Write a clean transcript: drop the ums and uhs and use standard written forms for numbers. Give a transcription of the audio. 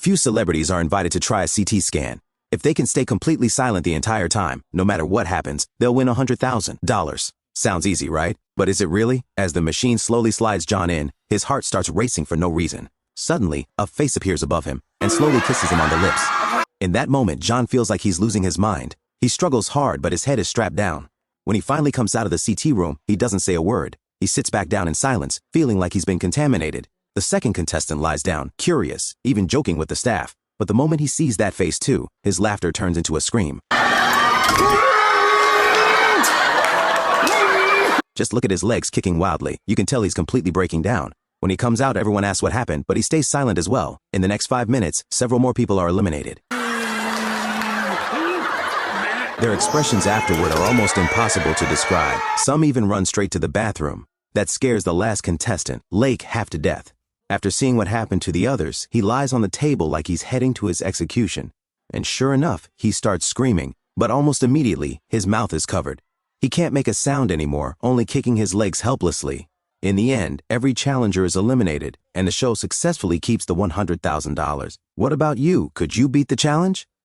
few celebrities are invited to try a CT scan. If they can stay completely silent the entire time, no matter what happens, they'll win $100,000. Sounds easy, right? But is it really? As the machine slowly slides John in, his heart starts racing for no reason. Suddenly, a face appears above him and slowly kisses him on the lips. In that moment, John feels like he's losing his mind. He struggles hard, but his head is strapped down. When he finally comes out of the CT room, he doesn't say a word. He sits back down in silence, feeling like he's been contaminated. The second contestant lies down, curious, even joking with the staff. But the moment he sees that face too, his laughter turns into a scream. Just look at his legs kicking wildly. You can tell he's completely breaking down. When he comes out, everyone asks what happened, but he stays silent as well. In the next 5 minutes, several more people are eliminated. Their expressions afterward are almost impossible to describe. Some even run straight to the bathroom. That scares the last contestant, Lake, half to death. After seeing what happened to the others, he lies on the table like he's heading to his execution. And sure enough, he starts screaming, but almost immediately, his mouth is covered. He can't make a sound anymore, only kicking his legs helplessly. In the end, every challenger is eliminated, and the show successfully keeps the $100,000. What about you? Could you beat the challenge?